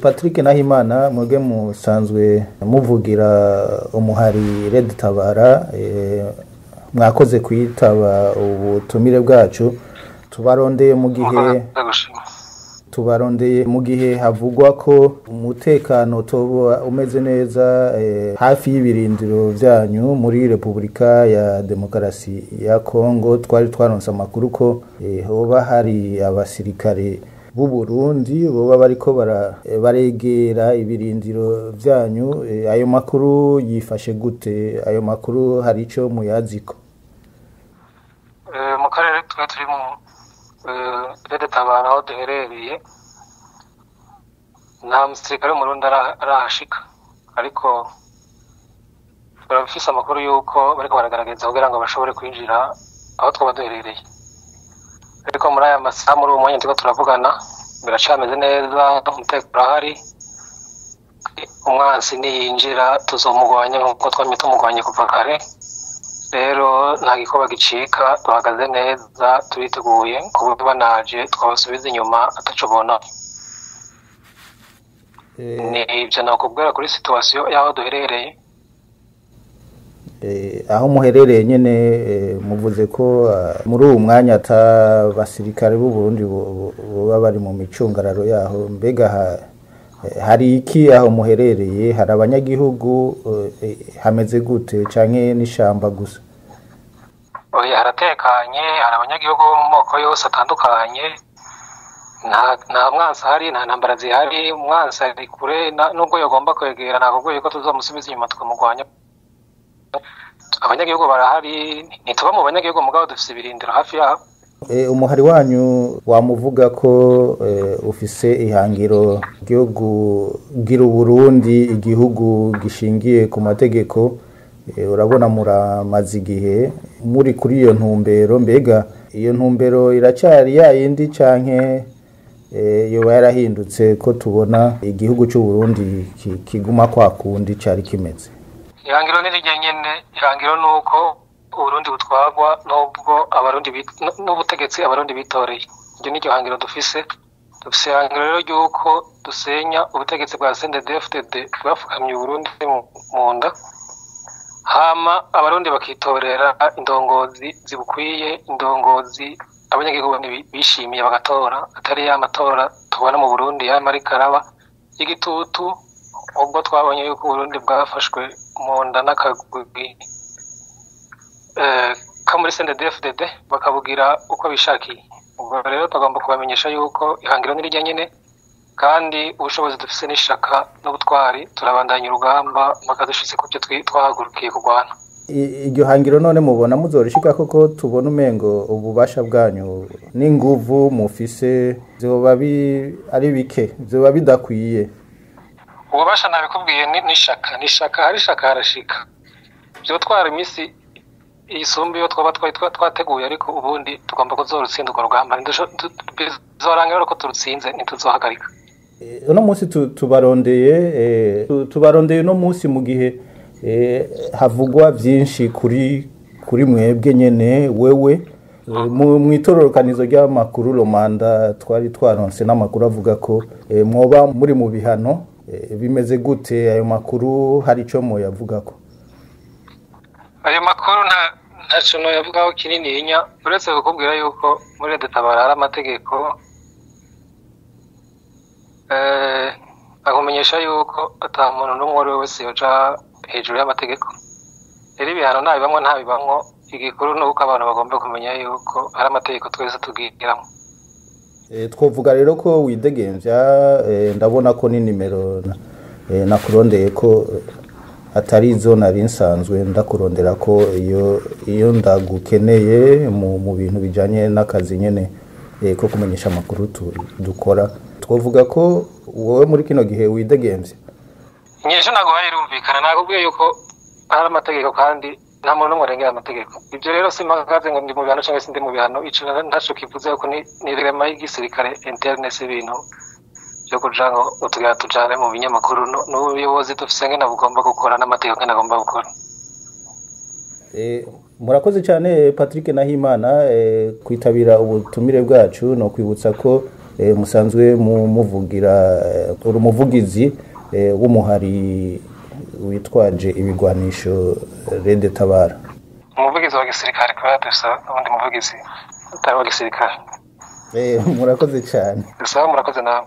Patrick Nahimana mwebwe musanzwe muvugira umuhari Red Tabara, mwakoze kwitaba ubutumire bwacu. tubarondeye mu gihe havugwa ko umutekano toba umeze neza hafi y'ibirindiro byanyu muri Repubulika ya Demokarasi ya Kongo. Twari twaronse amakuru ko hoba hari abasirikare b'u Burundi boba bariko baregera ibirindiro byanyu. Ayo makuru yifashe gute? Ayo makuru hari ico muyaziko? Mu karere turi mu Red Tabara aho duherereye nta musirikare w'umurundi arahashika, ariko barafise amakuru yuko bariko baragaragaza kugira ngo bashobore kwinjira aho twaba duherereye. Ariko muri aya masaha muri uwo mwanya turiko turavugana biracameze neza, umutekano urahari. Umwansi niyinjira tuzomugwanya nk'uko twamye tumugwanye kuva kare. Rero nta gikoba gicika, duhagaze neza turiteguye kuba banaje twabasubiza inyuma ataco bona. Ni ibyo nakubwira kuri situation yaho duherereye. Aho muherereye nyene muvuze ko muri uwo mwanya basirikare b'u Burundi boba bari mu micungararo yaho. Mbega hari iki aho muherereye? Hari abanyagihugu? Hameze gute canke n'ishamba gusa? Oya, haratekanye, hari abanyagihugu mu moko yose atandukanye. Nta mwansi hari, nta ntambara zihari. Umwansi ari kure, nubwo yagomba kwegera nakubwiye ko tuzomusubiza inyuma tukamugwanya. Abanyagihugu barahari, ntituba mu banyagihugu mugabo dufise ibirindiro hafi yaho. Umuhari wanyu wamuvuga ko ufise ihangiro ryo kugira Burundi igihugu gishingiye ku mategeko. Urabona muramaze igihe muri kuri iyo ntumbero. Mbega iyo ntumbero iracari yayindi canke yoba yarahindutse ko tubona igihugu cy'u Burundi kiguma kwa kundi cari kimeze? Ihangiro nirije nyene. Ihangiro nuko Uburundi butwagwa nubwo abarundi n'ubutegetsi abarundi bitoreye. Iryo niryo hangiro dufise. Dufise ihangiro rero ryuko dusenya ubutegetsi bwa CNDD-FDD bwafukamye Uburundi mu nda, hama abarundi bakitorera indongozi zibukwiye, indongozi abanyagihugu bishimiye bagatora, atari ya matora tubona mu Burundi yama ari karaba y'igitutu. Ubwo twabonye yuko Uburundi bwafashwe mu nda n'akagwi muri CNDD-FDD bakabugira uko bishakiye. Ubwo rero tugomba kubamenyesha yuko ihangiro nirije nyene, kandi ubushobozi dufise n'ishaka n'ubutwari turabandanya urugamba mpaka dushitse ku byo twahagurukiye kurwana. Iryo hangiro none mubona muzorishika koko? Tubona umengo ububasha bwanyu n'inguvu mufise vyoba ari bike, vyoba bidakwiye. Ububasha nabikubwiye n'ishaka hari ishaka harashika. Byo twara imisi isumbi yo twaba twateguye, ariko ubundi tugomba kuzorutsinda urwo rugamba. Bizorangira ko turutsinze ntituzohagarika. Uno munsi tubarondeye no munsi mu gihe havugwa byinshi kuri mwebwe nyene wewe mu itororokanizo ry'amakuru Romanda twari twaronse n'amakuru avuga ko mwoba muri mu bihano. Bimeze gute ayo makuru? Hari ico moyavugako? Ayo makuru ntaco no yavugaho kinininya, uretse kukubwira yuko muri Red Tabara hari amategeko. Agumenyesha yuko ata muntu n'umwe ari wese yoja hejuru y'amategeko. Rero ibihano ntabibamwo. Igikuru ni uko abantu bagomba kumenya yuko hari amategeko twese tugiramo. Twovuga rero ko widegemvya. Ndabona ko ni nimero nakurondeye ko atari izo nari nsanzwe ndakurondera ko iyo ndagukeneye mu bintu bijanye n'akazi nyene ko kumenyesha amakuru dukora. Twovuga ko wowe muri kino gihe widegemvya. Nyesho nago irumvikana, nakubwiye yuko hari amategeko kandi nta muntu n'umwe arengera amategeko. Ibyo rero simagaze ngo ndi mu bihano cyangwa sindi mu bihano. Ico ntaco kivuze ko ni reglement y'igisirikare interne s'ibintu byo kuja ngo tujane mu binyamakuru n'ubuyobozi dufise ngena bugomba gukora n'amategeko ngena agomba gukora. Murakoze cyane Patrick Nahimana kwitabira ubutumire bwacu. No kwibutsa ko musanzwe muvugira uri umuvugizi w'umuhari witwaje ibigwanisho Rede Tabara. Umuvugizi wa gisirikare kwa dufisa undi muvugizi utari wa gisirikare. Murakoze cyane. Sawa murakoze nawe.